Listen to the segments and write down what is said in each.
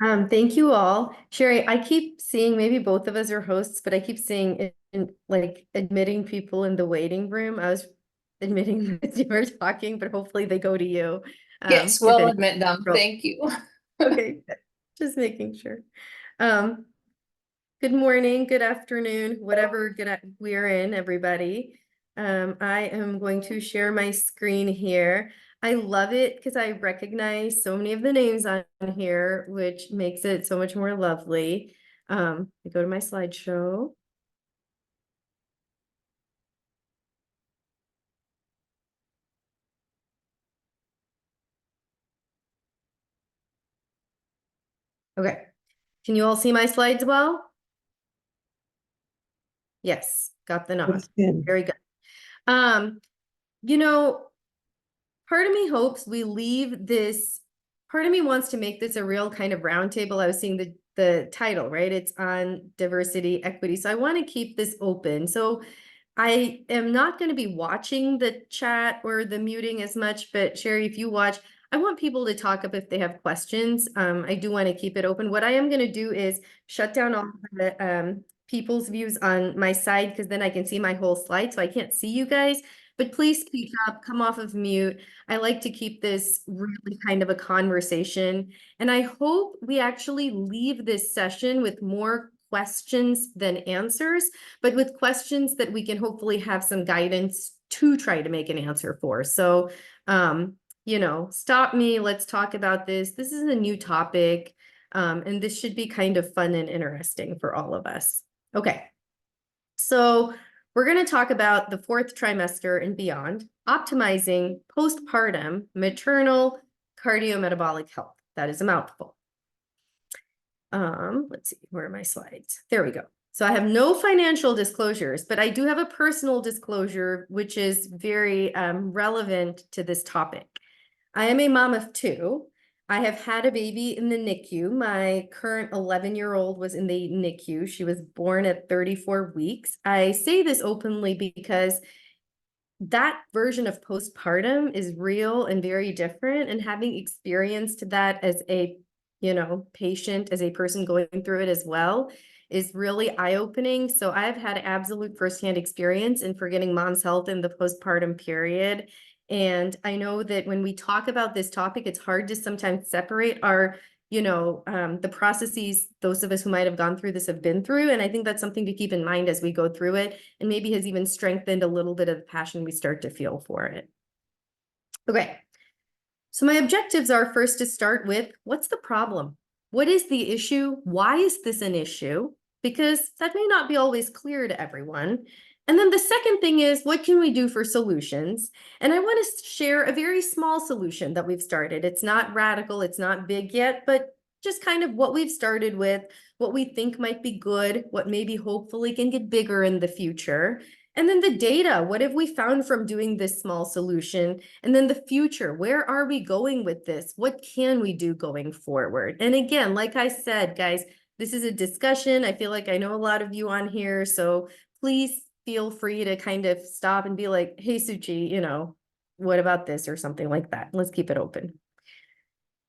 Thank you all. Sherry, I keep seeing, maybe both of us are hosts, but I keep seeing like admitting people in the waiting room. I was admitting that you were talking, but hopefully they go to you. Yes, If we'll any. admit them. Thank you. Okay, just making sure. Um, Good morning, good afternoon, whatever we're in, everybody. I am going to share my screen here. I love it because I recognize so many of the names on here, which makes it so much more lovely. I go to my slideshow. Okay, can you all see my slides well? Yes, got the nod. Looks good. Very good. Um, you know, part of me hopes we leave this, part of me wants to make this a real kind of roundtable. I was seeing the title, right? It's on diversity, equity. So I want to keep this open. So I am not going to be watching the chat or the muting as much, but Sherry, if you watch, I want people to talk up if they have questions. I do want to keep it open. What I am going to do is shut down all the people's views on my side, because then I can see my whole slide. So I can't see you guys, but please speak up, come off of mute. I like to keep this really kind of a conversation. And I hope we actually leave this session with more questions than answers, but with questions that we can hopefully have some guidance to try to make an answer for. So, stop me, let's talk about this. This is a new topic, and this should be kind of fun and interesting for all of us. Okay, so we're going to talk about the fourth trimester and beyond, optimizing postpartum maternal cardiometabolic health. That is a mouthful. Let's see, where are my slides? There we go. So I have no financial disclosures, but I do have a personal disclosure, which is very relevant to this topic. I am a mom of two. I have had a baby in the NICU. My current 11-year-old was in the NICU. She was born at 34 weeks. I say this openly because that version of postpartum is real and very different. And having experienced that as a, patient, as a person going through it as well, is really eye-opening. So I've had absolute firsthand experience in forgetting mom's health in the postpartum period. And I know that when we talk about this topic, it's hard to sometimes separate our, the processes those of us who might have gone through this have been through. And I think that's something to keep in mind as we go through it, and maybe has even strengthened a little bit of the passion we start to feel for it. Okay. So my objectives are first to start with, what's the problem? What is the issue? Why is this an issue? Because that may not be always clear to everyone. And then the second thing is, what can we do for solutions? And I want to share a very small solution that we've started. It's not radical, it's not big yet, but just kind of what we've started with, what we think might be good, what maybe hopefully can get bigger in the future. And then the data, what have we found from doing this small solution? And then the future, where are we going with this? What can we do going forward? And again, like I said, guys, this is a discussion. I feel like I know a lot of you on here, so please feel free to kind of stop and be like, hey, Suchi, what about this or something like that? Let's keep it open.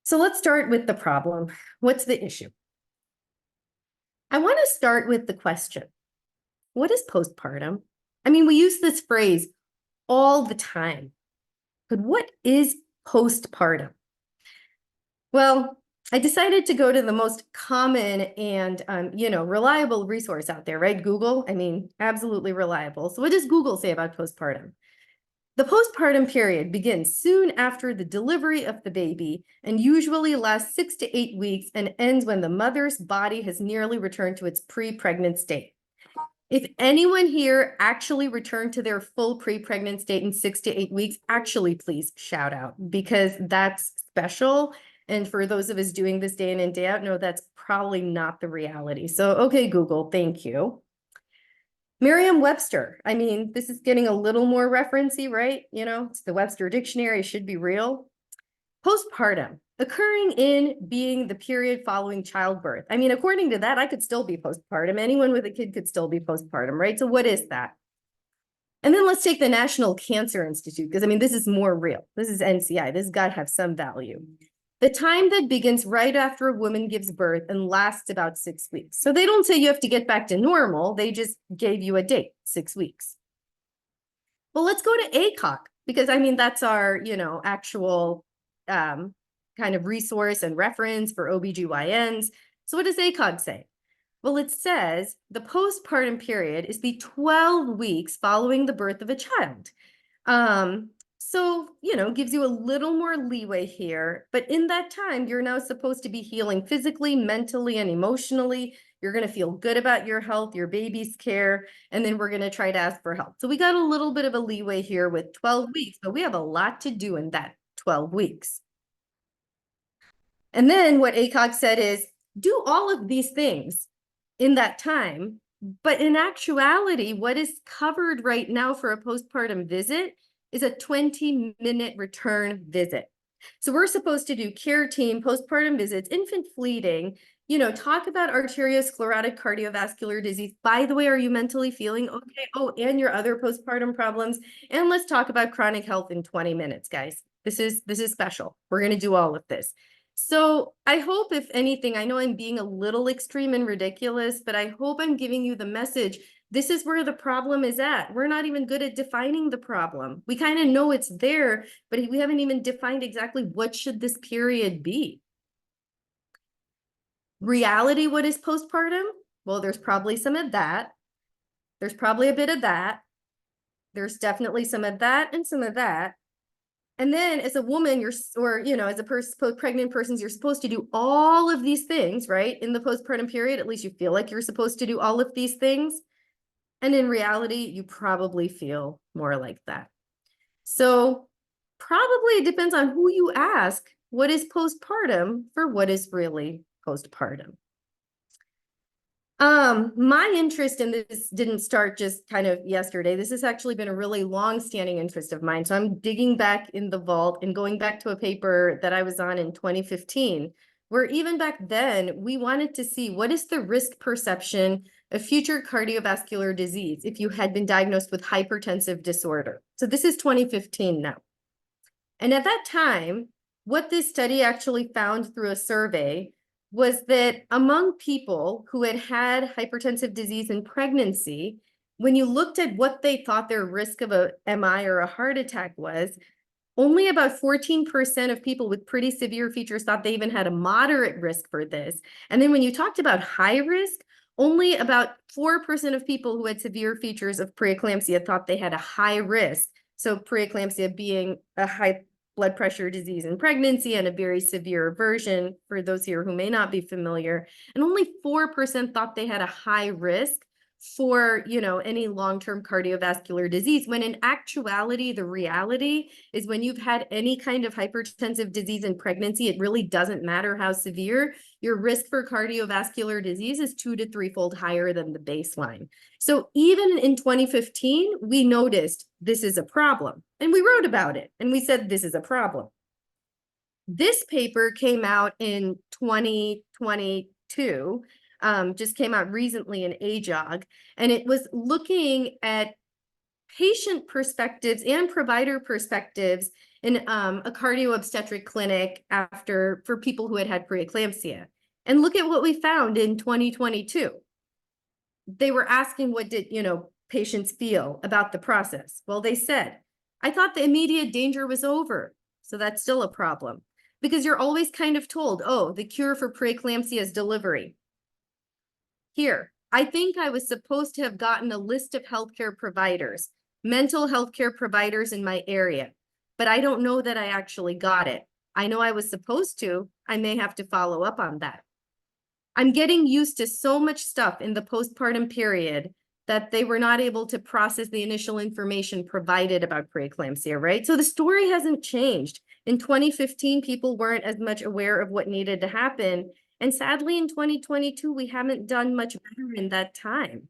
So let's start with the problem. What's the issue? I want to start with the question. What is postpartum? I mean, we use this phrase all the time, but what is postpartum? Well, I decided to go to the most common and, reliable resource out there, right? Google, I mean, absolutely reliable. So what does Google say about postpartum? The postpartum period begins soon after the delivery of the baby and usually lasts 6 to 8 weeks and ends when the mother's body has nearly returned to its pre-pregnant state. If anyone here actually returned to their full pre-pregnant state in 6 to 8 weeks, actually, please shout out, because that's special. And for those of us doing this day in and day out, no, that's probably not the reality. So, okay, Google, thank you. Merriam-Webster, I mean, this is getting a little more referencey, right? It's the Webster Dictionary, it should be real. Postpartum, occurring in being the period following childbirth. I mean, according to that, I could still be postpartum. Anyone with a kid could still be postpartum, right? So what is that? And then let's take the National Cancer Institute, because I mean, this is more real. This is NCI. This has got to have some value. The time that begins right after a woman gives birth and lasts about 6 weeks. So they don't say you have to get back to normal. They just gave you a date, 6 weeks. Well, let's go to ACOG, because I mean, that's our, actual kind of resource and reference for OBGYNs. So what does ACOG say? Well, it says the postpartum period is the 12 weeks following the birth of a child. So, gives you a little more leeway here, but in that time, you're now supposed to be healing physically, mentally, and emotionally. You're going to feel good about your health, your baby's care, and then we're going to try to ask for help. So we got a little bit of a leeway here with 12 weeks, but we have a lot to do in that 12 weeks. And then what ACOG said is do all of these things in that time, but in actuality, what is covered right now for a postpartum visit is a 20-minute return visit. So we're supposed to do care team, postpartum visits, infant fleeting, talk about arteriosclerotic cardiovascular disease. By the way, are you mentally feeling okay? Oh, and your other postpartum problems. And let's talk about chronic health in 20 minutes, guys. This is special. We're going to do all of this. So I hope, if anything, I know I'm being a little extreme and ridiculous, but I hope I'm giving you the message. This is where the problem is at. We're not even good at defining the problem. We kind of know it's there, but we haven't even defined exactly what should this period be. Reality, what is postpartum? Well, there's probably some of that. There's probably a bit of that. There's definitely some of that and some of that. And then as a woman, as a pregnant person, you're supposed to do all of these things, right? In the postpartum period, at least you feel like you're supposed to do all of these things. And in reality, you probably feel more like that. So probably it depends on who you ask, what is postpartum for what is really postpartum. My interest in this didn't start just kind of yesterday. This has actually been a really long-standing interest of mine. So I'm digging back in the vault and going back to a paper that I was on in 2015, where even back then we wanted to see what is the risk perception of future cardiovascular disease if you had been diagnosed with hypertensive disorder. So this is 2015 now. And at that time, what this study actually found through a survey was that among people who had had hypertensive disease in pregnancy, when you looked at what they thought their risk of a MI or a heart attack was, only about 14% of people with pretty severe features thought they even had a moderate risk for this. And then when you talked about high risk, only about 4% of people who had severe features of preeclampsia thought they had a high risk. So preeclampsia being a high blood pressure disease in pregnancy and a very severe version for those here who may not be familiar. And only 4% thought they had a high risk for, any long-term cardiovascular disease, when in actuality, the reality is when you've had any kind of hypertensive disease in pregnancy, it really doesn't matter how severe, your risk for cardiovascular disease is 2 to 3-fold higher than the baseline. So even in 2015, we noticed this is a problem, and we wrote about it, and we said this is a problem. This paper came out in 2022, just came out recently in AJOG, and it was looking at patient perspectives and provider perspectives in a cardio-obstetric clinic for people who had had preeclampsia. And look at what we found in 2022. They were asking what did, patients feel about the process. Well, they said, I thought the immediate danger was over. So that's still a problem, because you're always kind of told, oh, the cure for preeclampsia is delivery. Here, I think I was supposed to have gotten a list of healthcare providers, mental health care providers in my area, but I don't know that I actually got it. I know I was supposed to. I may have to follow up on that. I'm getting used to so much stuff in the postpartum period that they were not able to process the initial information provided about preeclampsia, right? So the story hasn't changed. In 2015, people weren't as much aware of what needed to happen. And sadly, in 2022, we haven't done much better in that time.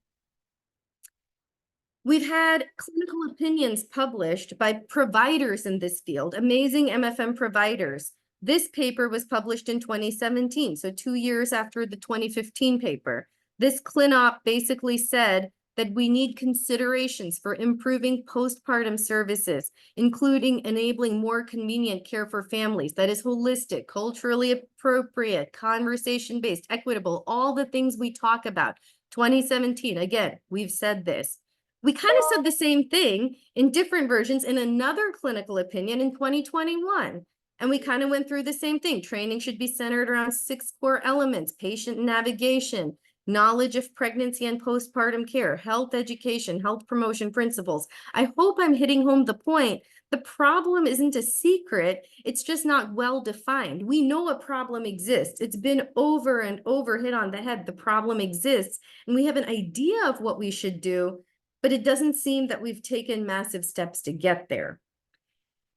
We've had clinical opinions published by providers in this field, amazing MFM providers. This paper was published in 2017, so 2 years after the 2015 paper. This ClinOp basically said that we need considerations for improving postpartum services, including enabling more convenient care for families that is holistic, culturally appropriate, conversation-based, equitable, all the things we talk about. 2017, again, we've said this. We kind of said the same thing in different versions in another clinical opinion in 2021. And we kind of went through the same thing. Training should be centered around 6 core elements: patient navigation, knowledge of pregnancy and postpartum care, health education, health promotion principles. I hope I'm hitting home the point. The problem isn't a secret. It's just not well defined. We know a problem exists. It's been over and over hit on the head. The problem exists, and we have an idea of what we should do, but it doesn't seem that we've taken massive steps to get there.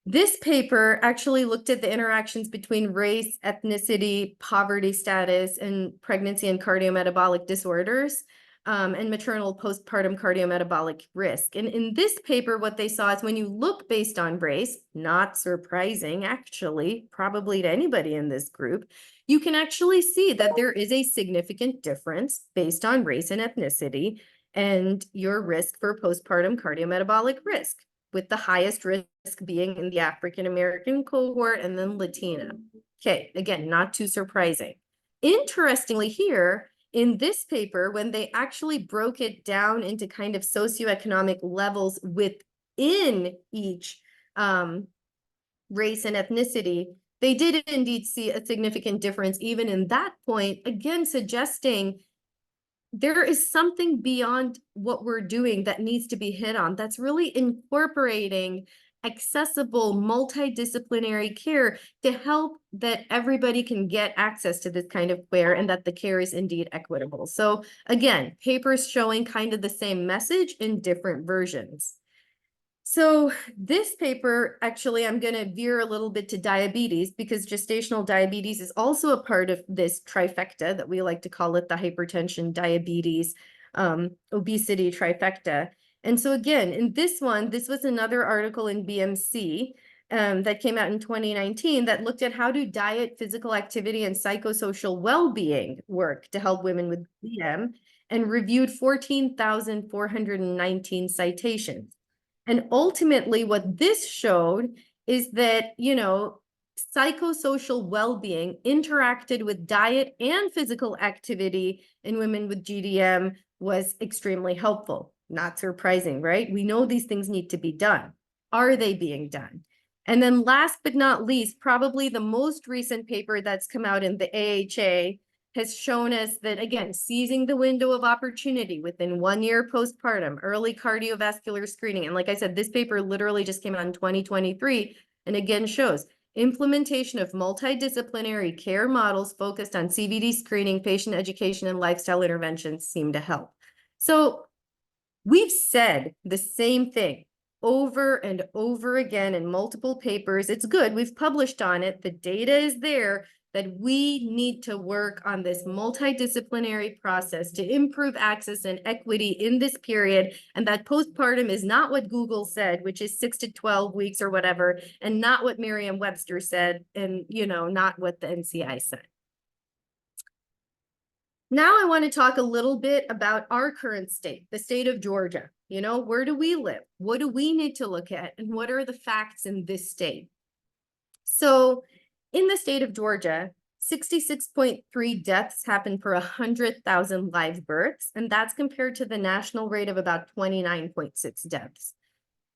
This paper actually looked at the interactions between race, ethnicity, poverty status, and pregnancy and cardiometabolic disorders, and maternal postpartum cardiometabolic risk. And in this paper, what they saw is when you look based on race, not surprising, actually, probably to anybody in this group, you can actually see that there is a significant difference based on race and ethnicity and your risk for postpartum cardiometabolic risk, with the highest risk being in the African-American cohort and then Latina. Okay, again, not too surprising. Interestingly here, in this paper, when they actually broke it down into kind of socioeconomic levels within each race and ethnicity, they did indeed see a significant difference even in that point, again, suggesting there is something beyond what we're doing that needs to be hit on that's really incorporating accessible multidisciplinary care to help that everybody can get access to this kind of care and that the care is indeed equitable. So again, papers showing kind of the same message in different versions. So this paper, actually, I'm going to veer a little bit to diabetes because gestational diabetes is also a part of this trifecta that we like to call it, the hypertension, diabetes, obesity trifecta. And so again, in this one, this was another article in BMC that came out in 2019 that looked at how do diet, physical activity, and psychosocial well-being work to help women with BM, and reviewed 14,419 citations. And ultimately, what this showed is that, psychosocial well-being interacted with diet and physical activity in women with GDM was extremely helpful. Not surprising, right? We know these things need to be done. Are they being done? And then last but not least, probably the most recent paper that's come out in the AHA has shown us that, again, seizing the window of opportunity within 1 year postpartum, early cardiovascular screening. And like I said, this paper literally just came out in 2023, and again shows implementation of multidisciplinary care models focused on CVD screening, patient education, and lifestyle interventions seem to help. So we've said the same thing over and over again in multiple papers. It's good. We've published on it. The data is there, that we need to work on this multidisciplinary process to improve access and equity in this period, and that postpartum is not what Google said, which is 6 to 12 weeks or whatever, and not what Merriam-Webster said, and not what the NCI said. Now I want to talk a little bit about our current state, the state of Georgia. Where do we live? What do we need to look at? And what are the facts in this state? So in the state of Georgia, 66.3 deaths happen per 100,000 live births, and that's compared to the national rate of about 29.6 deaths.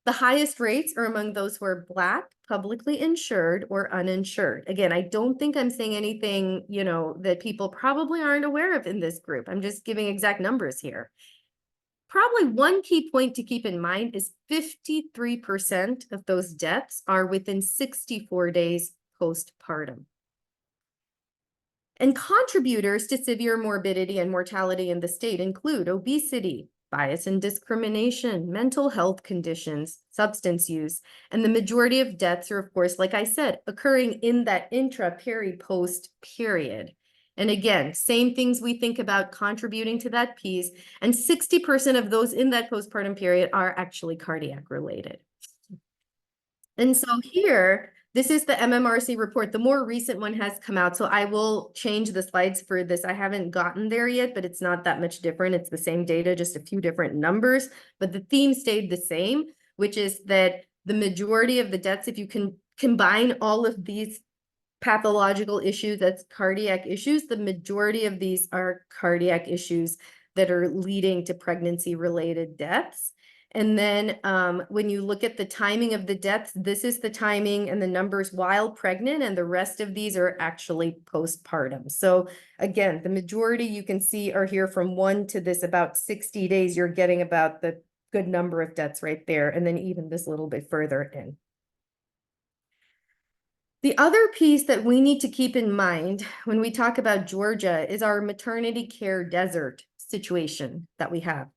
The highest rates are among those who are Black, publicly insured, or uninsured. Again, I don't think I'm saying anything, that people probably aren't aware of in this group. I'm just giving exact numbers here. Probably one key point to keep in mind is 53% of those deaths are within 64 days postpartum. And contributors to severe morbidity and mortality in the state include obesity, bias and discrimination, mental health conditions, substance use, and the majority of deaths are, of course, like I said, occurring in that intra-peri-post period. And again, same things we think about contributing to that piece, and 60% of those in that postpartum period are actually cardiac related. And so here, This is the MMRC report. The more recent one has come out, so I will change the slides for this. I haven't gotten there yet, but it's not that much different. It's the same data, just a few different numbers, but the theme stayed the same, which is that the majority of the deaths, if you can combine all of these pathological issues, that's cardiac issues, the majority of these are cardiac issues that are leading to pregnancy-related deaths. And then when you look at the timing of the deaths, this is the timing and the numbers while pregnant, and the rest of these are actually postpartum. So again, the majority you can see are here from 1 to this about 60 days. You're getting about the good number of deaths right there, and then even this little bit further in. The other piece that we need to keep in mind when we talk about Georgia is our maternity care desert situation that we have.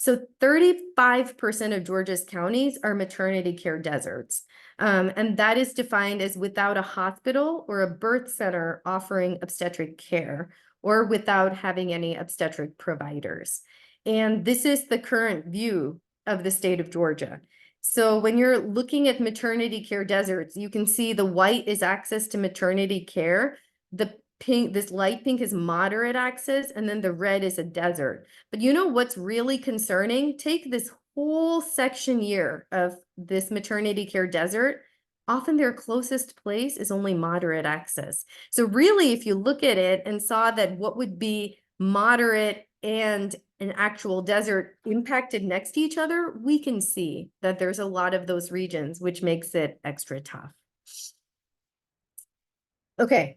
So 35% of Georgia's counties are maternity care deserts. And that is defined as without a hospital or a birth center offering obstetric care, or without having any obstetric providers. And this is the current view of the state of Georgia. So when you're looking at maternity care deserts, you can see the white is access to maternity care. The pink, this light pink is moderate access, and then the red is a desert. But you know what's really concerning? Take this whole section here of this maternity care desert. Often their closest place is only moderate access. So really, if you look at it and saw that what would be moderate and an actual desert impacted next to each other, we can see that there's a lot of those regions, which makes it extra tough. Okay.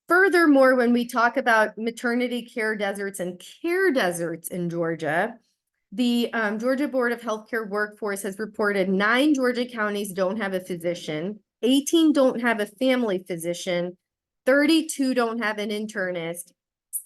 Furthermore, when we talk about maternity care deserts and care deserts in Georgia, the Georgia Board of Healthcare Workforce has reported 9 Georgia counties don't have a physician, 18 don't have a family physician, 32 don't have an internist,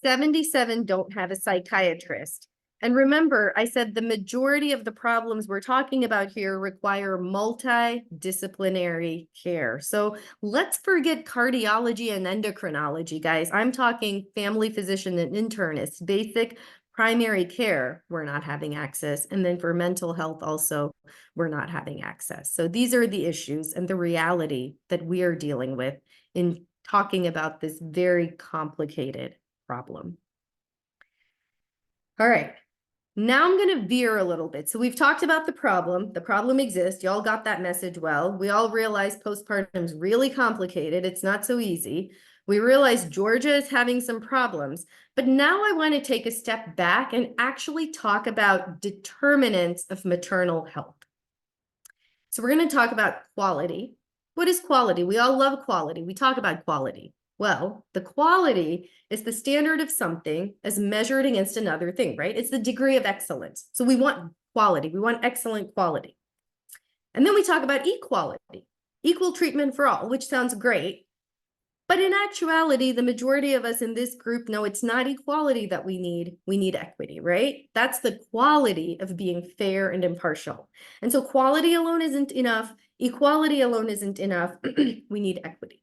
77 don't have a psychiatrist. And remember, I said the majority of the problems we're talking about here require multi-disciplinary care. So let's forget cardiology and endocrinology, guys. I'm talking family physician and internist, basic primary care, we're not having access. And then for mental health also, we're not having access. So these are the issues and the reality that we are dealing with in talking about this very complicated problem. All right. Now I'm going to veer a little bit. So we've talked about the problem. The problem exists. Y'all got that message well. We all realize postpartum is really complicated. It's not so easy. We realize Georgia is having some problems. But now I want to take a step back and actually talk about determinants of maternal health. So we're going to talk about quality. What is quality? We all love quality. We talk about quality. Well, the quality is the standard of something as measured against another thing, right? It's the degree of excellence. So we want quality. We want excellent quality. And then we talk about equality, equal treatment for all, which sounds great. But in actuality, the majority of us in this group know it's not equality that we need. We need equity, right? That's the quality of being fair and impartial. And so quality alone isn't enough. Equality alone isn't enough. We need equity.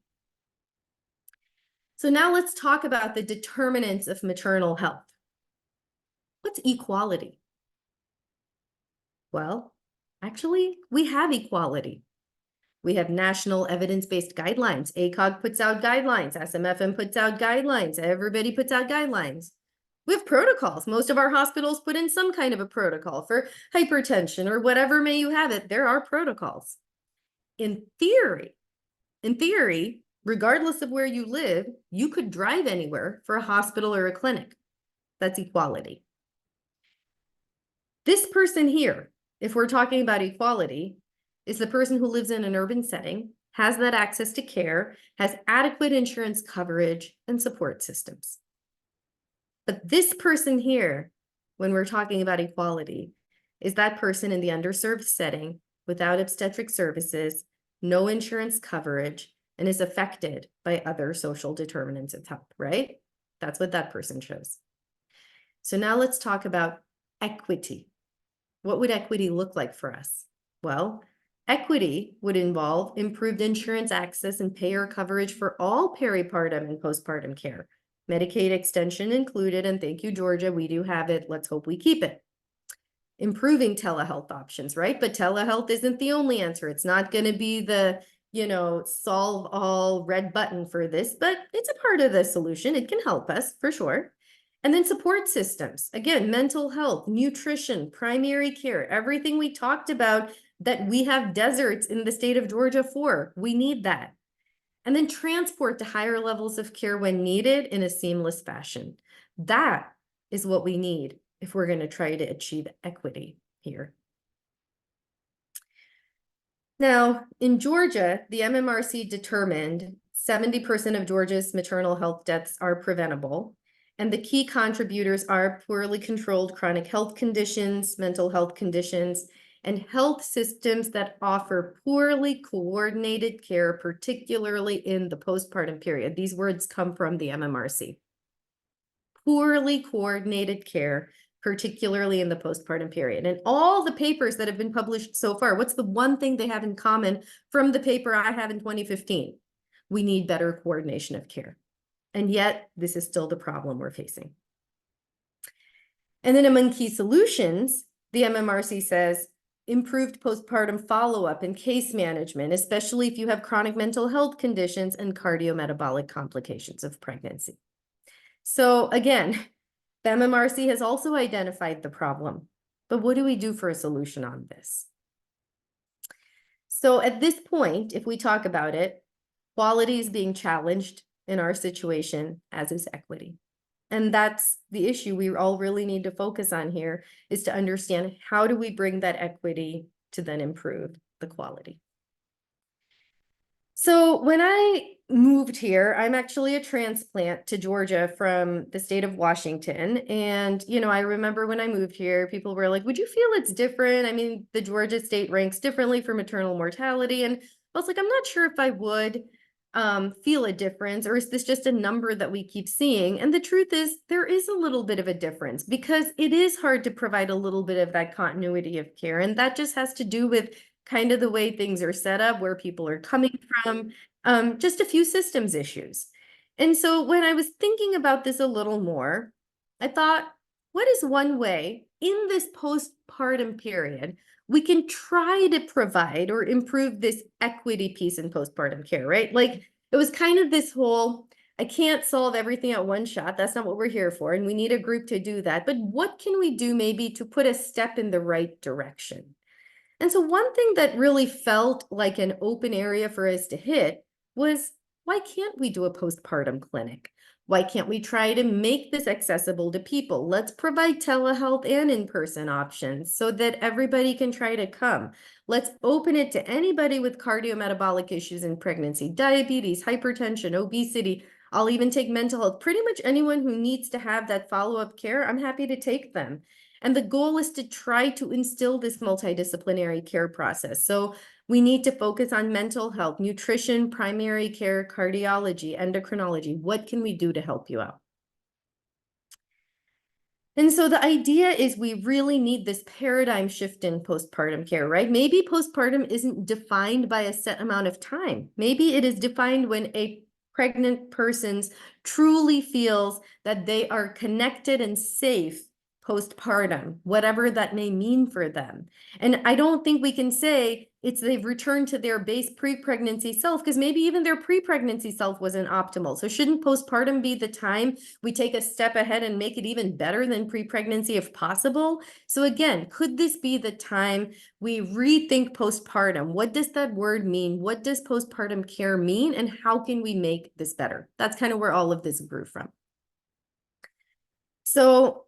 So now let's talk about the determinants of maternal health. What's equality? Well, actually, we have equality. We have national evidence-based guidelines. ACOG puts out guidelines. SMFM puts out guidelines. Everybody puts out guidelines. We have protocols. Most of our hospitals put in some kind of a protocol for hypertension or whatever may you have it. There are protocols. In theory, regardless of where you live, you could drive anywhere for a hospital or a clinic. That's equality. This person here, if we're talking about equality, is the person who lives in an urban setting, has that access to care, has adequate insurance coverage and support systems. But this person here, when we're talking about equality, is that person in the underserved setting without obstetric services, no insurance coverage, and is affected by other social determinants of health, right? That's what that person shows. So now let's talk about equity. What would equity look like for us? Well, equity would involve improved insurance access and payer coverage for all peripartum and postpartum care. Medicaid extension included, and thank you, Georgia, we do have it. Let's hope we keep it. Improving telehealth options, right? But telehealth isn't the only answer. It's not going to be the solve all red button for this, but it's a part of the solution. It can help us for sure. And then support systems, again, mental health, nutrition, primary care, everything we talked about that we have deserts in the state of Georgia for. We need that. And then transport to higher levels of care when needed in a seamless fashion. That is what we need if we're going to try to achieve equity here. Now, in Georgia, the MMRC determined 70% of Georgia's maternal health deaths are preventable, and the key contributors are poorly controlled chronic health conditions, mental health conditions, and health systems that offer poorly coordinated care, particularly in the postpartum period. These words come from the MMRC. Poorly coordinated care, particularly in the postpartum period. And all the papers that have been published so far, what's the one thing they have in common from the paper I have in 2015? We need better coordination of care. And yet, this is still the problem we're facing. And then among key solutions, the MMRC says improved postpartum follow-up and case management, especially if you have chronic mental health conditions and cardiometabolic complications of pregnancy. So again, the MMRC has also identified the problem, but what do we do for a solution on this? So at this point, if we talk about it, quality is being challenged in our situation, as is equity. And that's the issue we all really need to focus on here, is to understand how do we bring that equity to then improve the quality. So when I moved here, I'm actually a transplant to Georgia from the state of Washington. And, I remember when I moved here, people were like, would you feel it's different? I mean, the Georgia state ranks differently for maternal mortality. And I was like, I'm not sure if I would feel a difference, or is this just a number that we keep seeing? And the truth is, there is a little bit of a difference because it is hard to provide a little bit of that continuity of care. And that just has to do with kind of the way things are set up, where people are coming from, just a few systems issues. And so when I was thinking about this a little more, I thought, what is one way in this postpartum period we can try to provide or improve this equity piece in postpartum care, right? Like it was kind of this whole, I can't solve everything at one shot. That's not what we're here for. And we need a group to do that. But what can we do maybe to put a step in the right direction? And so one thing that really felt like an open area for us to hit was, why can't we do a postpartum clinic? Why can't we try to make this accessible to people? Let's provide telehealth and in-person options so that everybody can try to come. Let's open it to anybody with cardiometabolic issues in pregnancy, diabetes, hypertension, obesity. I'll even take mental health. Pretty much anyone who needs to have that follow-up care, I'm happy to take them. And the goal is to try to instill this multidisciplinary care process. So we need to focus on mental health, nutrition, primary care, cardiology, endocrinology. What can we do to help you out? And so the idea is we really need this paradigm shift in postpartum care, right? Maybe postpartum isn't defined by a set amount of time. Maybe it is defined when a pregnant person truly feels that they are connected and safe postpartum, whatever that may mean for them. And I don't think we can say they've returned to their base pre-pregnancy self, because maybe even their pre-pregnancy self wasn't optimal. So shouldn't postpartum be the time we take a step ahead and make it even better than pre-pregnancy if possible? So again, could this be the time we rethink postpartum? What does that word mean? What does postpartum care mean? And how can we make this better? That's kind of where all of this grew from. So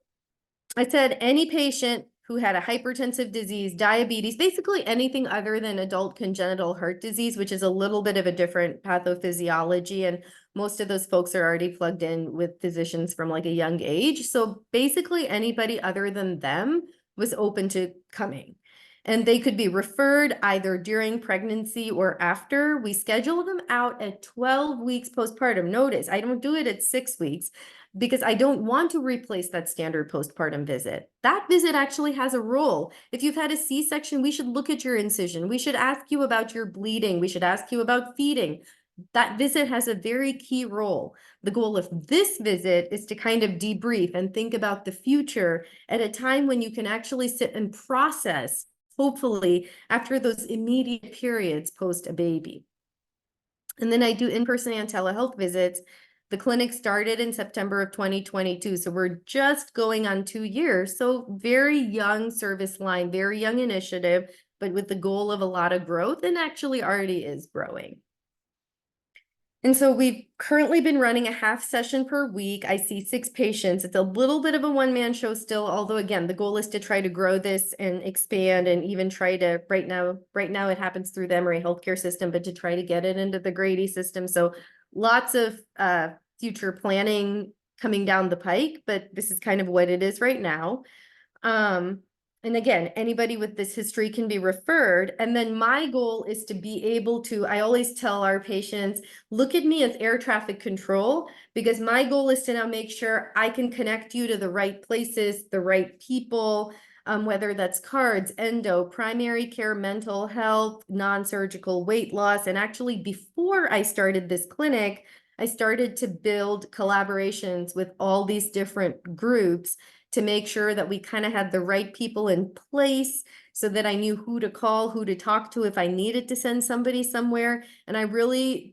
I said any patient who had a hypertensive disease, diabetes, basically anything other than adult congenital heart disease, which is a little bit of a different pathophysiology. And most of those folks are already plugged in with physicians from like a young age. So basically anybody other than them was open to coming. And they could be referred either during pregnancy or after. We schedule them out at 12 weeks postpartum. Notice, I don't do it at 6 weeks, because I don't want to replace that standard postpartum visit. That visit actually has a role. If you've had a C-section, we should look at your incision. We should ask you about your bleeding. We should ask you about feeding. That visit has a very key role. The goal of this visit is to kind of debrief and think about the future at a time when you can actually sit and process, hopefully, after those immediate periods post a baby. And then I do in-person and telehealth visits. The clinic started in September of 2022, so we're just going on 2 years. So very young service line, very young initiative, but with the goal of a lot of growth, and actually already is growing. And so we've currently been running a half session per week. I see 6 patients. It's a little bit of a one-man show still, although again, the goal is to try to grow this and expand and even try to, right now it happens through the Emory healthcare system, but to try to get it into the Grady system. So lots of future planning coming down the pike, but this is kind of what it is right now. And again, anybody with this history can be referred. And then my goal is to be able to, I always tell our patients, look at me as air traffic control, because my goal is to now make sure I can connect you to the right places, the right people, whether that's cards, endo, primary care, mental health, non-surgical weight loss. And actually, before I started this clinic, I started to build collaborations with all these different groups to make sure that we kind of had the right people in place so that I knew who to call, who to talk to if I needed to send somebody somewhere. And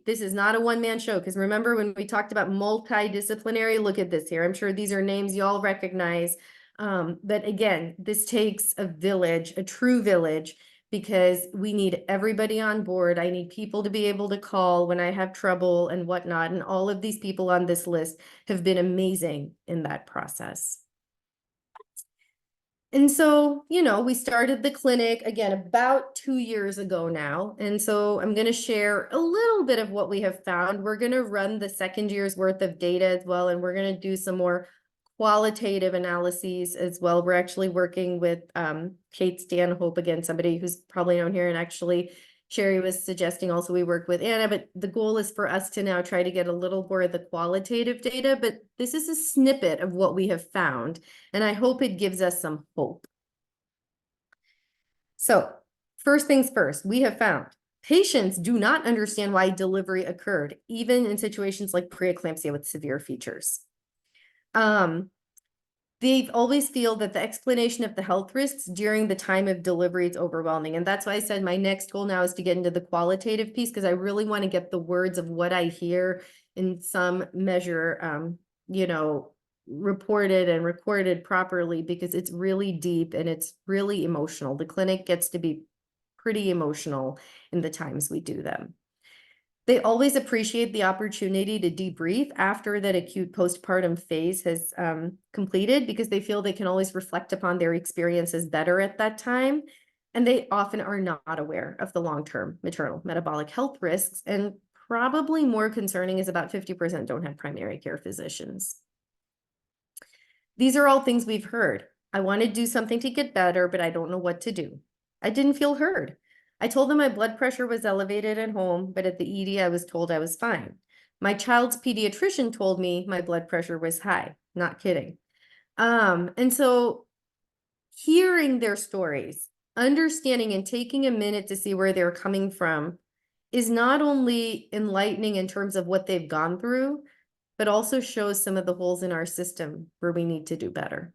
this is not a one-man show, because remember when we talked about multi-disciplinary, look at this here. I'm sure these are names you all recognize. But again, this takes a village, a true village, because we need everybody on board. I need people to be able to call when I have trouble and whatnot. And all of these people on this list have been amazing in that process. And so, we started the clinic again about 2 years ago now. And so I'm going to share a little bit of what we have found. We're going to run the second year's worth of data as well, and we're going to do some more qualitative analyses as well. We're actually working with Kate Stanhope, again, somebody who's probably known here, and actually Sherry was suggesting also we work with Anna, but the goal is for us to now try to get a little more of the qualitative data, but this is a snippet of what we have found, and I hope it gives us some hope. So first things first, we have found patients do not understand why delivery occurred, even in situations like preeclampsia with severe features. They always feel that the explanation of the health risks during the time of delivery is overwhelming. And that's why I said my next goal now is to get into the qualitative piece, because I really want to get the words of what I hear in some measure, reported and recorded properly, because it's really deep and it's really emotional. The clinic gets to be pretty emotional in the times we do them. They always appreciate the opportunity to debrief after that acute postpartum phase has completed, because they feel they can always reflect upon their experiences better at that time. And they often are not aware of the long-term maternal metabolic health risks. And probably more concerning is about 50% don't have primary care physicians. These are all things we've heard. I want to do something to get better, but I don't know what to do. I didn't feel heard. I told them my blood pressure was elevated at home, but at the ED, I was told I was fine. My child's pediatrician told me my blood pressure was high. Not kidding. And so hearing their stories, understanding and taking a minute to see where they're coming from is not only enlightening in terms of what they've gone through, but also shows some of the holes in our system where we need to do better.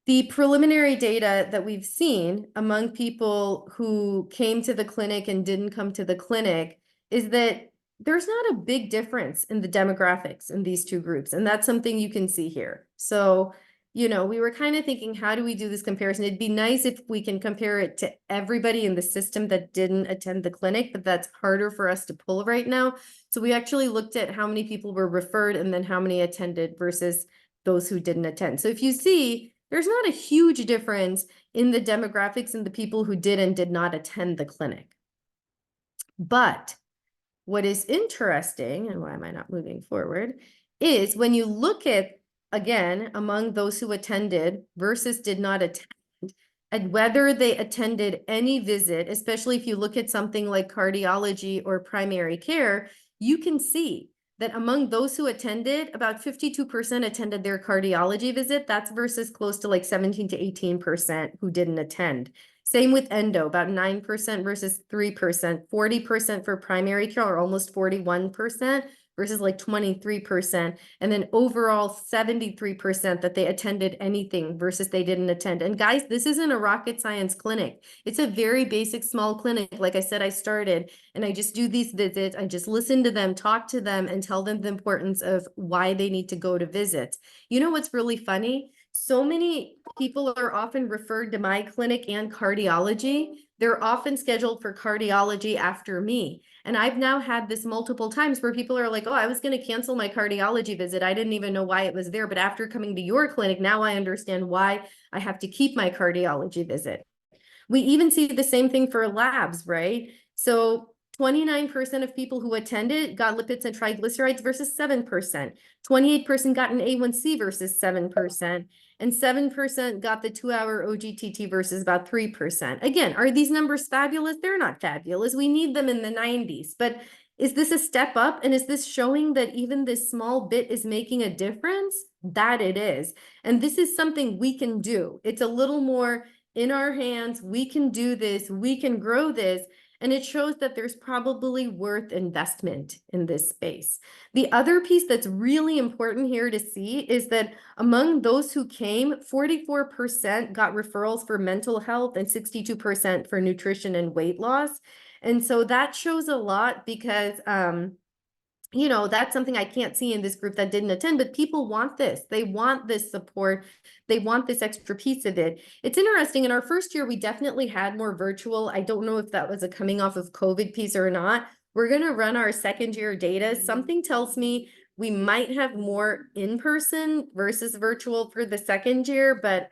The preliminary data that we've seen among people who came to the clinic and didn't come to the clinic is that there's not a big difference in the demographics in these two groups. And that's something you can see here. So, we were kind of thinking, how do we do this comparison? It'd be nice if we can compare it to everybody in the system that didn't attend the clinic, but that's harder for us to pull right now. So we actually looked at how many people were referred and then how many attended versus those who didn't attend. So if you see, there's not a huge difference in the demographics and the people who did and did not attend the clinic. But what is interesting, and why am I not moving forward, is when you look at, again, among those who attended versus did not attend, and whether they attended any visit, especially if you look at something like cardiology or primary care, you can see that among those who attended, about 52% attended their cardiology visit. That's versus close to like 17 to 18% who didn't attend. Same with endo, about 9% versus 3%, 40% for primary care, or almost 41% versus like 23%. And then overall 73% that they attended anything versus they didn't attend. And guys, this isn't a rocket science clinic. It's a very basic small clinic. Like I said, I started and I just do these visits. I just listen to them, talk to them, and tell them the importance of why they need to go to visits. You know what's really funny? So many people are often referred to my clinic and cardiology. They're often scheduled for cardiology after me. And I've now had this multiple times where people are like, oh, I was going to cancel my cardiology visit. I didn't even know why it was there. But after coming to your clinic, now I understand why I have to keep my cardiology visit. We even see the same thing for labs, right? So 29% of people who attended got lipids and triglycerides versus 7%. 28% got an A1C versus 7%. And 7% got the 2-hour OGTT versus about 3%. Again, are these numbers fabulous? They're not fabulous. We need them in the 90s. But is this a step up? And is this showing that even this small bit is making a difference? That it is. And this is something we can do. It's a little more in our hands. We can do this. We can grow this. And it shows that there's probably worth investment in this space. The other piece that's really important here to see is that among those who came, 44% got referrals for mental health and 62% for nutrition and weight loss. And so that shows a lot because you know, that's something I can't see in this group that didn't attend, but people want this. They want this support. They want this extra piece of it. It's interesting. In our first year, we definitely had more virtual. I don't know if that was a coming off of COVID piece or not. We're going to run our second year data. Something tells me we might have more in-person versus virtual for the second year. But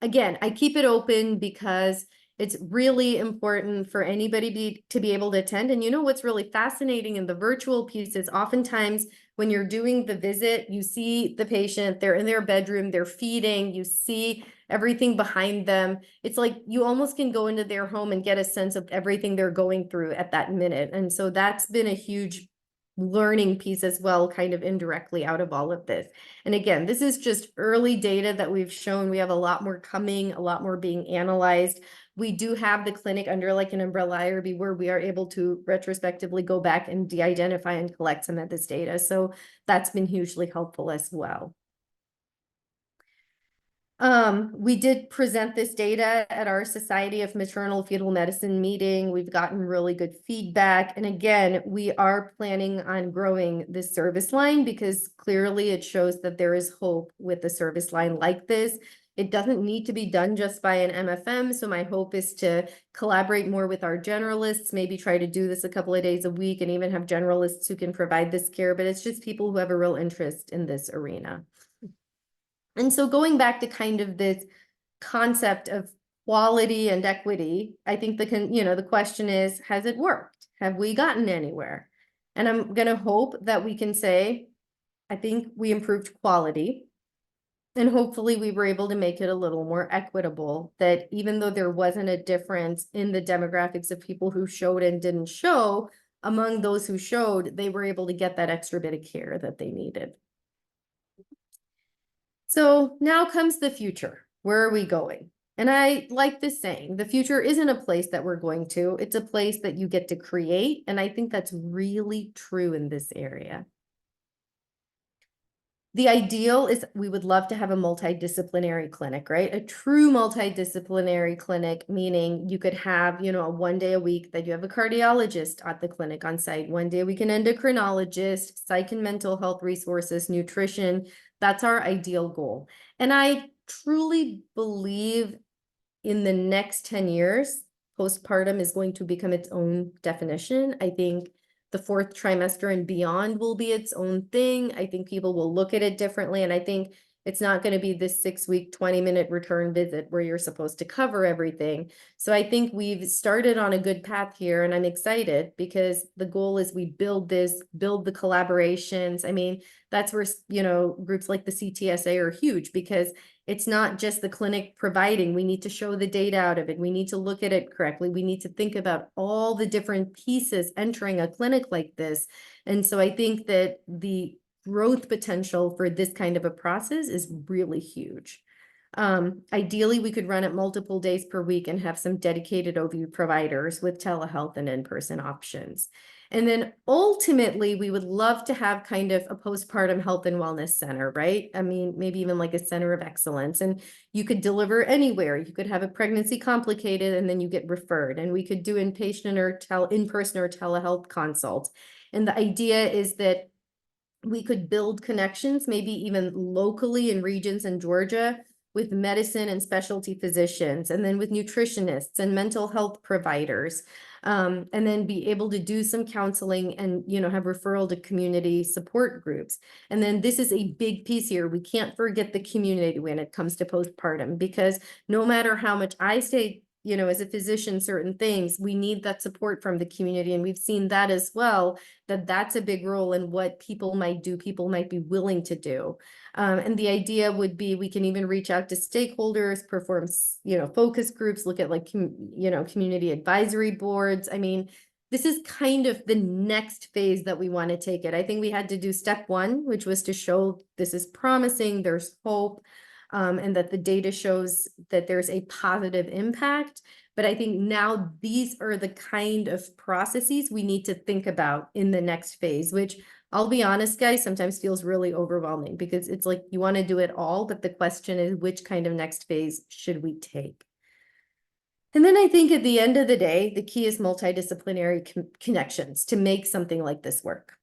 again, I keep it open because it's really important for anybody to be able to attend. And you know what's really fascinating in the virtual piece is oftentimes when you're doing the visit, you see the patient, they're in their bedroom, they're feeding, you see everything behind them. It's like you almost can go into their home and get a sense of everything they're going through at that minute. And so that's been a huge learning piece as well, kind of indirectly out of all of this. And again, this is just early data that we've shown. We have a lot more coming, a lot more being analyzed. We do have the clinic under like an umbrella IRB where we are able to retrospectively go back and de-identify and collect some of this data. So that's been hugely helpful as well. We did present this data at our Society of Maternal Fetal Medicine meeting. We've gotten really good feedback. And again, we are planning on growing this service line because clearly it shows that there is hope with a service line like this. It doesn't need to be done just by an MFM. So my hope is to collaborate more with our generalists, maybe try to do this a couple of days a week and even have generalists who can provide this care, but it's just people who have a real interest in this arena. And so going back to kind of this concept of quality and equity, I think the question is, has it worked? Have we gotten anywhere? And I'm going to hope that we can say, I think we improved quality. And hopefully we were able to make it a little more equitable, that even though there wasn't a difference in the demographics of people who showed and didn't show, among those who showed, they were able to get that extra bit of care that they needed. So now comes the future. Where are we going? And I like this saying, the future isn't a place that we're going to, it's a place that you get to create. And I think that's really true in this area. The ideal is we would love to have a multidisciplinary clinic, right? A true multidisciplinary clinic, meaning you could have, you know, a 1 day a week that you have a cardiologist at the clinic on site, 1 day a week an endocrinologist, psych and mental health resources, nutrition. That's our ideal goal. And I truly believe in the next 10 years, postpartum is going to become its own definition. I think the 4th trimester and beyond will be its own thing. I think people will look at it differently. And I think it's not going to be this 6-week, 20-minute return visit where you're supposed to cover everything. So I think we've started on a good path here, and I'm excited because the goal is we build this, build the collaborations. I mean, that's where, you know, groups like the CTSA are huge because it's not just the clinic providing. We need to show the data out of it. We need to look at it correctly. We need to think about all the different pieces entering a clinic like this. And so I think that the growth potential for this kind of a process is really huge. Ideally, we could run it multiple days per week and have some dedicated OB providers with telehealth and in-person options. And then ultimately, we would love to have kind of a postpartum health and wellness center, right? I mean, maybe even like a center of excellence. And you could deliver anywhere. You could have a pregnancy complicated and then you get referred. And we could do inpatient or in-person or telehealth consults. And the idea is that we could build connections, maybe even locally in regions in Georgia, with medicine and specialty physicians, and then with nutritionists and mental health providers, and then be able to do some counseling and, have referral to community support groups. And then this is a big piece here. We can't forget the community when it comes to postpartum, because no matter how much I say, as a physician, certain things, we need that support from the community. And we've seen that as well, that's a big role in what people might do, people might be willing to do. And the idea would be we can even reach out to stakeholders, perform, focus groups, look at community advisory boards. I mean, this is kind of the next phase that we want to take it. I think we had to do step one, which was to show this is promising, there's hope, and that the data shows that there's a positive impact. But I think now these are the kind of processes we need to think about in the next phase, which I'll be honest, guys, sometimes feels really overwhelming because it's like you want to do it all, but the question is which kind of next phase should we take? And then I think at the end of the day, the key is multidisciplinary connections to make something like this work.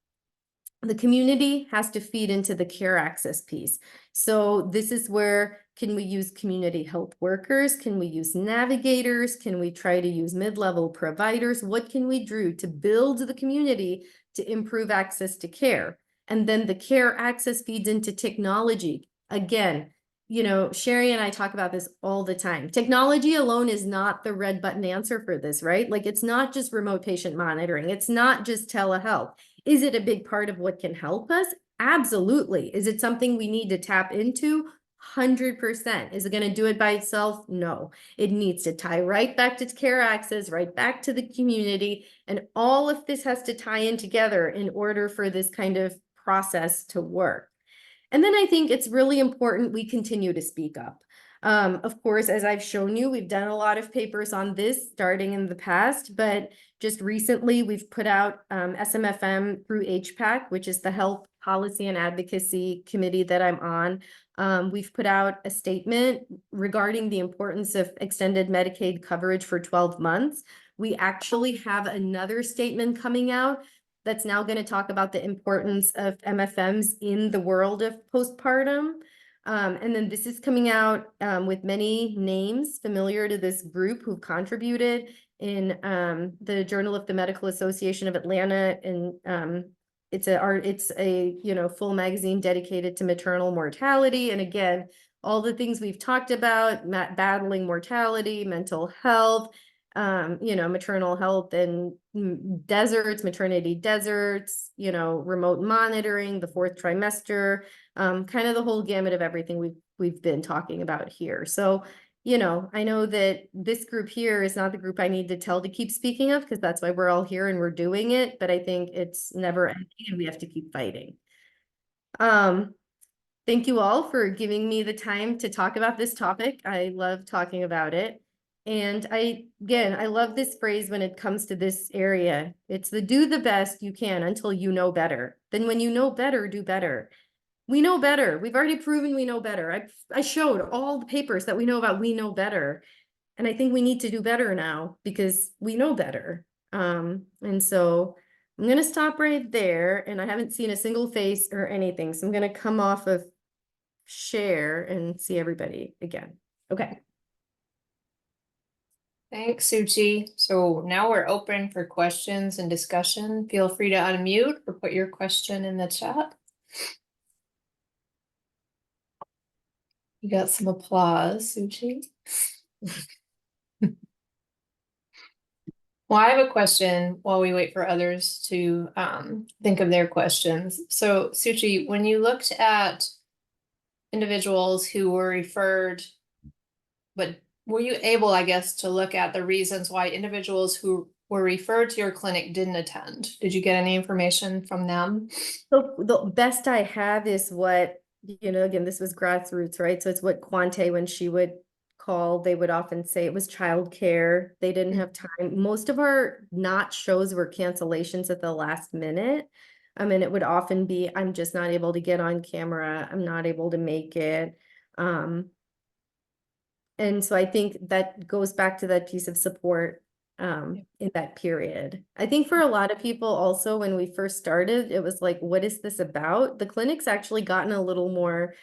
The community has to feed into the care access piece. So this is where, can we use community health workers? Can we use navigators? Can we try to use mid-level providers? What can we do to build the community to improve access to care? And then the care access feeds into technology. Again, Sherry and I talk about this all the time. Technology alone is not the red button answer for this, right? Like it's not just remote patient monitoring. It's not just telehealth. Is it a big part of what can help us? Absolutely. Is it something we need to tap into? 100%. Is it going to do it by itself? No. It needs to tie right back to care access, right back to the community. And all of this has to tie in together in order for this kind of process to work. And then I think it's really important we continue to speak up. Of course, as I've shown you, we've done a lot of papers on this starting in the past, but just recently we've put out SMFM through HPAC, which is the Health Policy and Advocacy Committee that I'm on. We've put out a statement regarding the importance of extended Medicaid coverage for 12 months. We actually have another statement coming out that's now going to talk about the importance of MFMs in the world of postpartum. And then this is coming out with many names familiar to this group who've contributed in the Journal of the Medical Association of Atlanta. And it's a full magazine dedicated to maternal mortality. And again, all the things we've talked about, battling mortality, mental health, maternal health and deserts, maternity deserts, remote monitoring, the fourth trimester, kind of the whole gamut of everything we've been talking about here. So, I know that this group here is not the group I need to tell to keep speaking of, because that's why we're all here and we're doing it. But I think it's never ending and we have to keep fighting. Thank you all for giving me the time to talk about this topic. I love talking about it. And I love this phrase when it comes to this area. It's the do the best you can until you know better. Then when you know better, do better. We know better. We've already proven we know better. I showed all the papers that we know about we know better. And I think we need to do better now because we know better. And so I'm going to stop right there. And I haven't seen a single face or anything. So I'm going to come off of share and see everybody again. Okay. Thanks, Suchi. So now we're open for questions and discussion. Feel free to unmute or put your question in the chat. You got some applause, Suchi. Well, I have a question while we wait for others to think of their questions. So, Suchi, when you looked at individuals who were referred, but were you able, I guess, to look at the reasons why individuals who were referred to your clinic didn't attend? Did you get any information from them? So the best I have is what you know, again, this was grassroots, right? So it's what Quante, when she would call, they would often say it was childcare. They didn't have time. Most of our not shows were cancellations at the last minute. And it would often be, I'm just not able to get on camera. I'm not able to make it. And so I think that goes back to that piece of support in that period. I think for a lot of people also, when we first started, it was like, what is this about? The clinic's actually gotten a little more,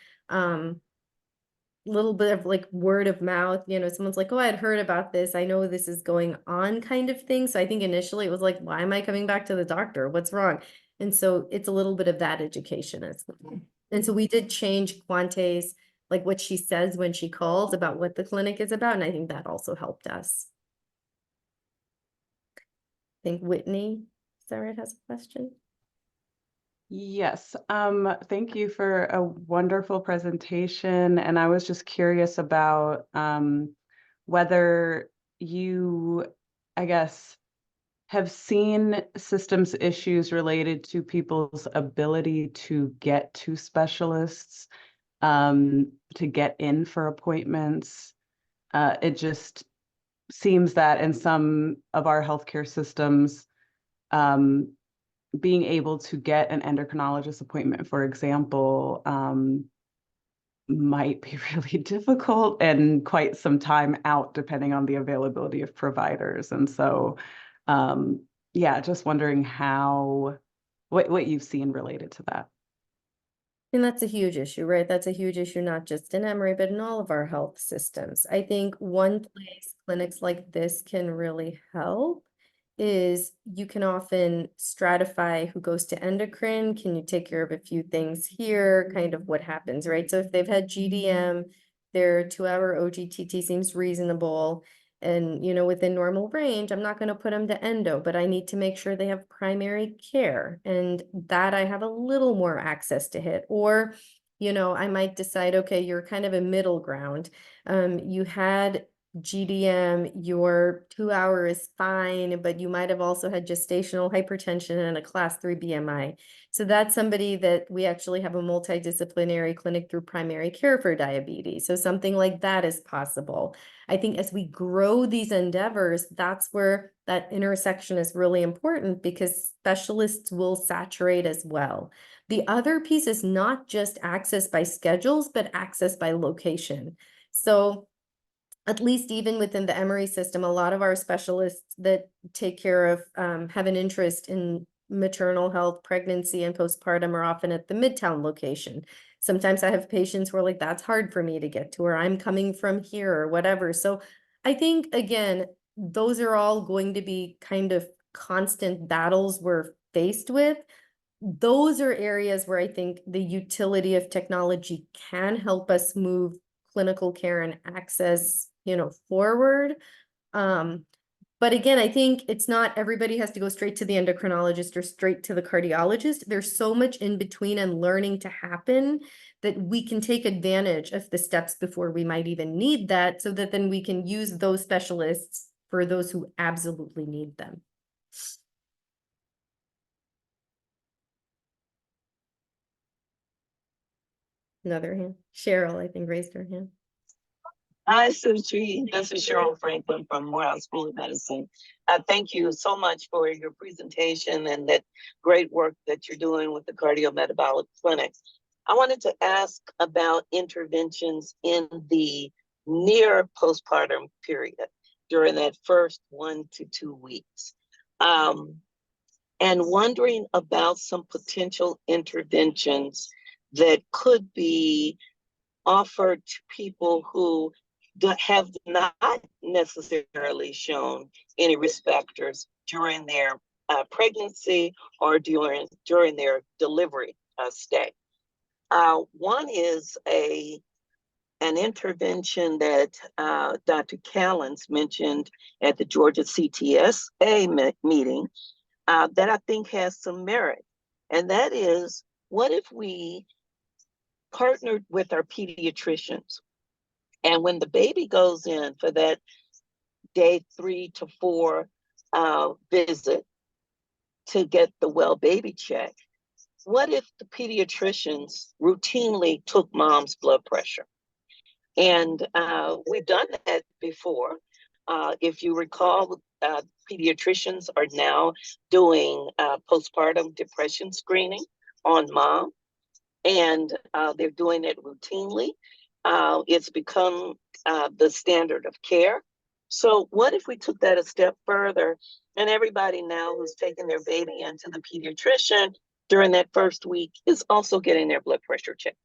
little bit of like word of mouth, you know, someone's like, oh, I'd heard about this. I know this is going on kind of thing. So I think initially it was like, why am I coming back to the doctor? What's wrong? And so it's a little bit of that education as well. And so we did change Quante's, like what she says when she calls about what the clinic is about. And I think that also helped us. I think Whitney, is that right, has a question? Yes, thank you for a wonderful presentation. And I was just curious about whether you, I guess, have seen systems issues related to people's ability to get to specialists, to get in for appointments. It just seems that in some of our healthcare systems, being able to get an endocrinologist appointment, for example, might be really difficult and quite some time out, depending on the availability of providers. And so, yeah, just wondering what you've seen related to that. And that's a huge issue, right? That's a huge issue, not just in Emory, but in all of our health systems. I think one place clinics like this can really help is you can often stratify who goes to endocrine. Can you take care of a few things here? Kind of what happens, right? So if they've had GDM, their 2-hour OGTT seems reasonable. And, you know, within normal range, I'm not going to put them to endo, but I need to make sure they have primary care. And that I have a little more access to hit. Or, you know, I might decide, okay, you're kind of a middle ground. You had GDM, your 2-hour is fine, but you might have also had gestational hypertension and a class 3 BMI. So that's somebody that we actually have a multidisciplinary clinic through primary care for diabetes. So something like that is possible. I think as we grow these endeavors, that's where that intersection is really important because specialists will saturate as well. The other piece is not just access by schedules, but access by location. So at least even within the Emory system, a lot of our specialists that take care of, have an interest in maternal health, pregnancy, and postpartum are often at the Midtown location. Sometimes I have patients who are like, that's hard for me to get to, or I'm coming from here or whatever. So I think, again, those are all going to be kind of constant battles we're faced with. Those are areas where I think the utility of technology can help us move clinical care and access, you know, forward. But again, I think it's not everybody has to go straight to the endocrinologist or straight to the cardiologist. There's so much in between and learning to happen that we can take advantage of the steps before we might even need that, so that then we can use those specialists for those who absolutely need them. Another hand. Cheryl, I think, raised her hand. Hi, Suchi. This is Cheryl Franklin from Morehouse School of Medicine. Thank you so much for your presentation and that great work that you're doing with the cardiometabolic clinics. I wanted to ask about interventions in the near postpartum period during that first 1 to 2 weeks. And wondering about some potential interventions that could be offered to people who have not necessarily shown any risk factors during their pregnancy or during their delivery stay. One is an intervention that Dr. Callens mentioned at the Georgia CTSA meeting that I think has some merit. And that is, what if we partnered with our pediatricians, and when the baby goes in for that day 3 to 4 visit to get the well baby check, what if the pediatricians routinely took mom's blood pressure? And we've done that before. If you recall, pediatricians are now doing postpartum depression screening on mom, and they're doing it routinely. It's become the standard of care. So what if we took that a step further, and everybody now who's taking their baby into the pediatrician during that first week is also getting their blood pressure checked?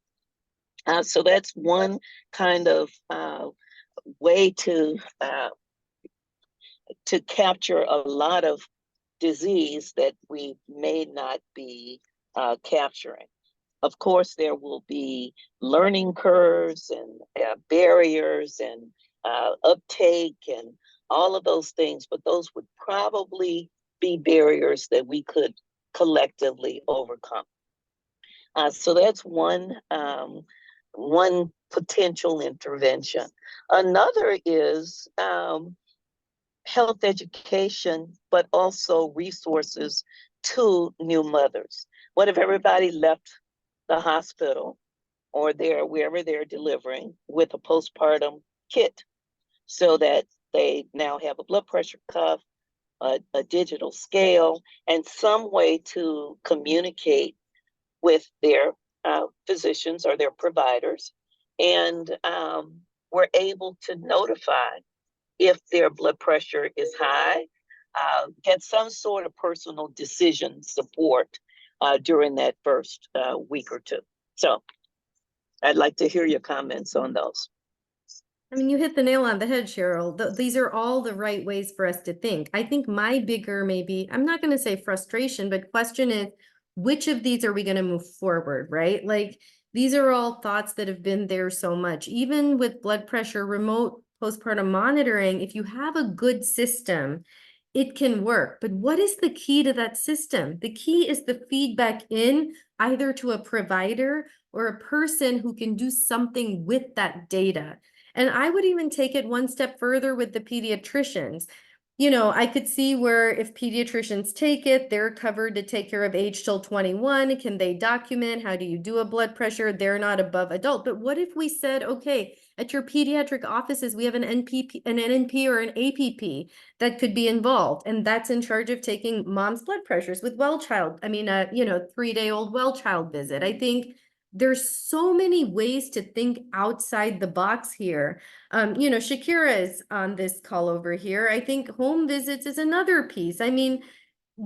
So that's one kind of way to capture a lot of disease that we may not be capturing. Of course, there will be learning curves and barriers and uptake and all of those things, but those would probably be barriers that we could collectively overcome. So that's one potential intervention. Another is health education, but also resources to new mothers. What if everybody left the hospital or wherever they're delivering with a postpartum kit, so that they now have a blood pressure cuff, a digital scale, and some way to communicate with their physicians or their providers, and we're able to notify if their blood pressure is high, get some sort of personal decision support during that first week or two. So I'd like to hear your comments on those. I mean, you hit the nail on the head, Cheryl. These are all the right ways for us to think. I think my bigger, maybe, I'm not going to say frustration, but question is, which of these are we going to move forward, right? Like, these are all thoughts that have been there so much. Even with blood pressure, remote postpartum monitoring, if you have a good system, it can work. But what is the key to that system? The key is the feedback in either to a provider or a person who can do something with that data. And I would even take it one step further with the pediatricians. You know, I could see where if pediatricians take it, they're covered to take care of age till 21. Can they document? How do you do a blood pressure? They're not above adult. But what if we said, okay, at your pediatric offices, we have an NNP or an APP that could be involved, and that's in charge of taking mom's blood pressures with well-child. I mean, 3-day-old well-child visit. I think there's so many ways to think outside the box here. Shakira is on this call over here. I think home visits is another piece. I mean,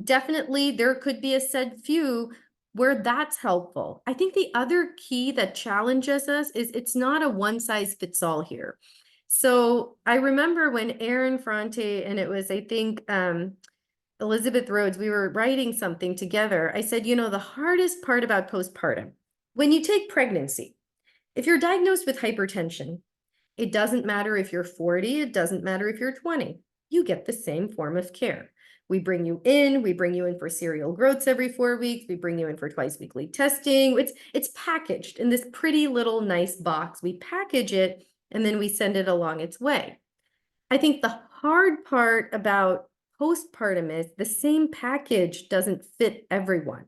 definitely there could be a said few where that's helpful. I think the other key that challenges us is it's not a one size fits all here. So I remember when Aaron Ferrante, and it was, I think, Elizabeth Rhodes, we were writing something together. I said, the hardest part about postpartum, when you take pregnancy, if you're diagnosed with hypertension, it doesn't matter if you're 40, it doesn't matter if you're 20, you get the same form of care. We bring you in for serial growths every 4 weeks, we bring you in for twice weekly testing. It's packaged in this pretty little nice box. We package it and then we send it along its way. I think the hard part about postpartum is the same package doesn't fit everyone.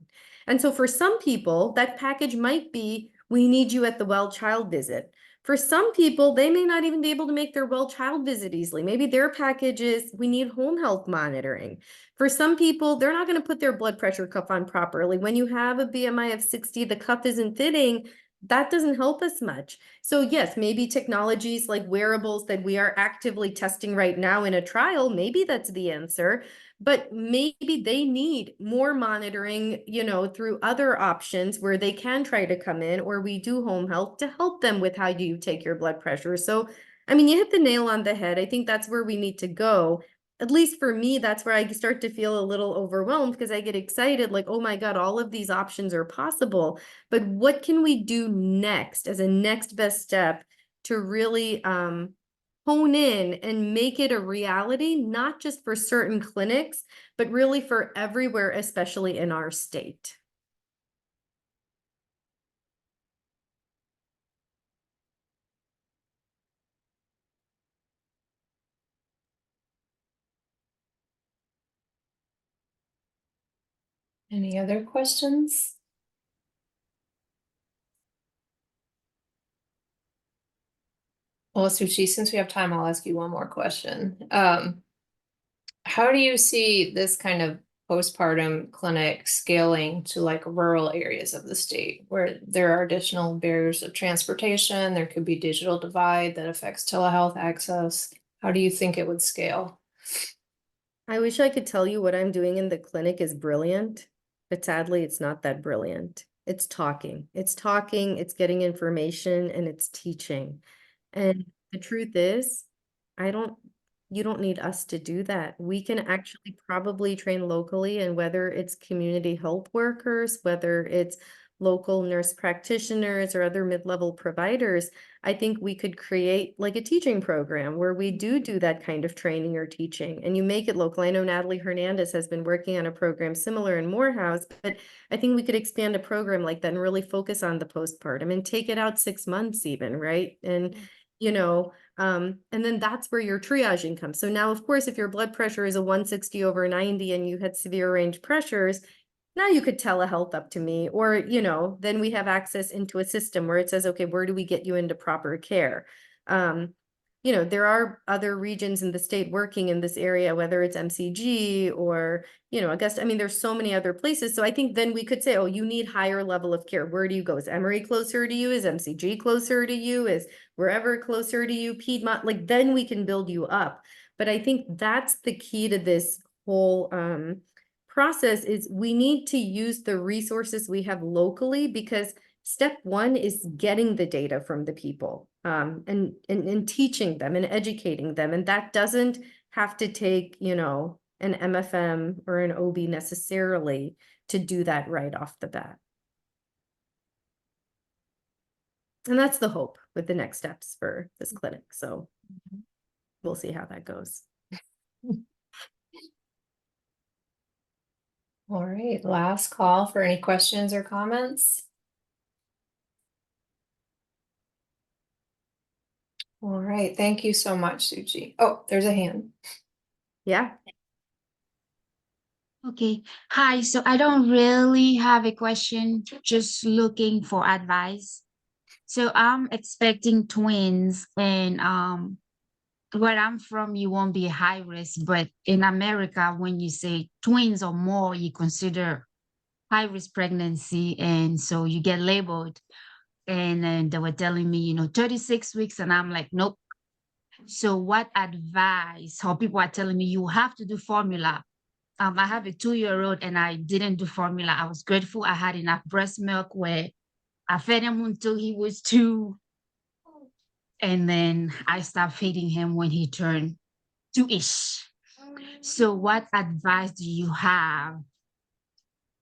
And so for some people, that package might be, we need you at the well child visit. For some people, they may not even be able to make their well child visit easily. Maybe their package is, we need home health monitoring. For some people, they're not going to put their blood pressure cuff on properly. When you have a BMI of 60, the cuff isn't fitting. That doesn't help us much. So yes, maybe technologies like wearables that we are actively testing right now in a trial, maybe that's the answer, but maybe they need more monitoring, through other options where they can try to come in, or we do home health to help them with how you take your blood pressure. So, I mean, you hit the nail on the head. I think that's where we need to go. At least for me, that's where I start to feel a little overwhelmed because I get excited, like, oh my God, all of these options are possible. But what can we do next as a next best step to really hone in and make it a reality, not just for certain clinics, but really for everywhere, especially in our state? Any other questions? Well, Suchi, since we have time, I'll ask you one more question. How do you see this kind of postpartum clinic scaling to like rural areas of the state where there are additional barriers of transportation? There could be digital divide that affects telehealth access. How do you think it would scale? I wish I could tell you what I'm doing in the clinic is brilliant, but sadly, it's not that brilliant. It's talking, it's getting information, and it's teaching. And the truth is, you don't need us to do that. We can actually probably train locally, and whether it's community health workers, whether it's local nurse practitioners or other mid-level providers, I think we could create like a teaching program where we do that kind of training or teaching, and you make it local. I know Natalie Hernandez has been working on a program similar in Morehouse, but I think we could expand a program like that and really focus on the postpartum and take it out 6 months even, right? And you know, and then that's where your triaging comes. So now, of course, if your blood pressure is a 160/90 and you had severe range pressures, now you could telehealth up to me, or, then we have access into a system where it says, okay, where do we get you into proper care? There are other regions in the state working in this area, whether it's MCG or, Augusta. I mean, there's so many other places. So I think then we could say, oh, you need higher level of care. Where do you go? Is Emory closer to you? Is MCG closer to you? Is wherever closer to you, Piedmont? Like, then we can build you up. But I think that's the key to this whole process is we need to use the resources we have locally, because step one is getting the data from the people and teaching them and educating them. And that doesn't have to take, an MFM or an OB necessarily to do that right off the bat. And that's the hope with the next steps for this clinic. So we'll see how that goes. All right, last call for any questions or comments. All right, thank you so much, Suchi. Oh, there's a hand. Yeah. Okay. Hi. So I don't really have a question, just looking for advice. So I'm expecting twins, and where I'm from, you won't be high risk, but in America, when you say twins or more, you consider high risk pregnancy, and so you get labeled. And then they were telling me, 36 weeks, and I'm like, nope. So what advice, or people are telling me you have to do formula. I have a 2-year-old and I didn't do formula. I was grateful I had enough breast milk where I fed him until he was 2. And then I stopped feeding him when he turned 2-ish. So what advice do you have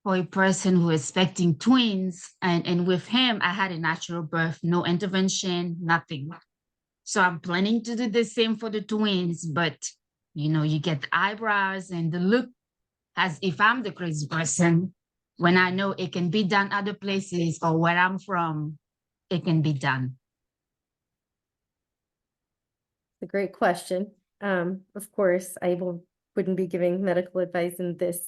for a person who is expecting twins? And with him, I had a natural birth, no intervention, nothing. So I'm planning to do the same for the twins, but you get the eyebrows and the look as if I'm the crazy person, when I know it can be done other places or where I'm from, it can be done. A great question. Of course, wouldn't be giving medical advice in this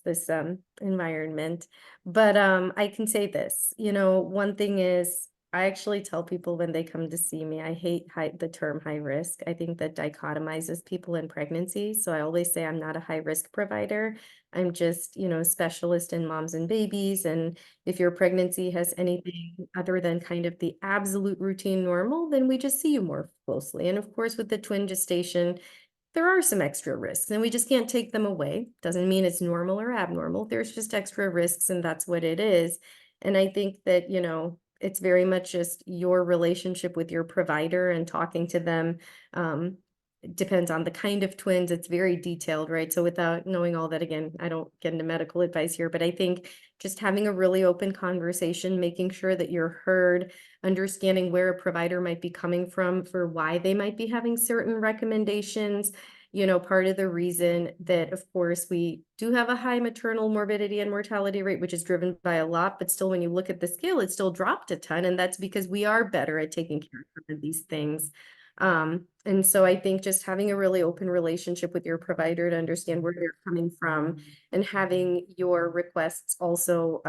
environment, but I can say this. One thing is, I actually tell people when they come to see me, I hate the term high risk. I think that dichotomizes people in pregnancy. So I always say I'm not a high risk provider. I'm just, a specialist in moms and babies. And if your pregnancy has anything other than kind of the absolute routine normal, then we just see you more closely. And of course, with the twin gestation, there are some extra risks and we just can't take them away. Doesn't mean it's normal or abnormal. There's just extra risks, and that's what it is. And I think that, it's very much just your relationship with your provider and talking to them. It depends on the kind of twins. It's very detailed, right? So without knowing all that, again, I don't get into medical advice here, but I think just having a really open conversation, making sure that you're heard, understanding where a provider might be coming from for why they might be having certain recommendations. Part of the reason that, of course, we do have a high maternal morbidity and mortality rate, which is driven by a lot, but still, when you look at the scale, it still dropped a ton. And that's because we are better at taking care of some of these things. And so I think just having a really open relationship with your provider to understand where they're coming from, and having your requests also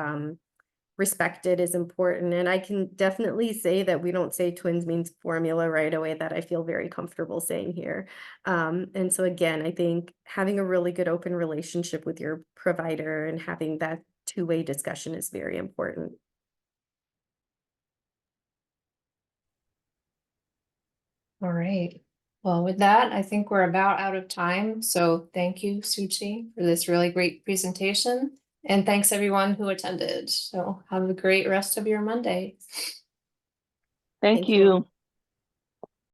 respected is important. And I can definitely say that we don't say twins means formula right away, that I feel very comfortable saying here. And so again, I think having a really good open relationship with your provider and having that two-way discussion is very important. All right. Well, with that, I think we're about out of time. So thank you, Suchi, for this really great presentation. And thanks everyone who attended. So have a great rest of your Monday. Thank you.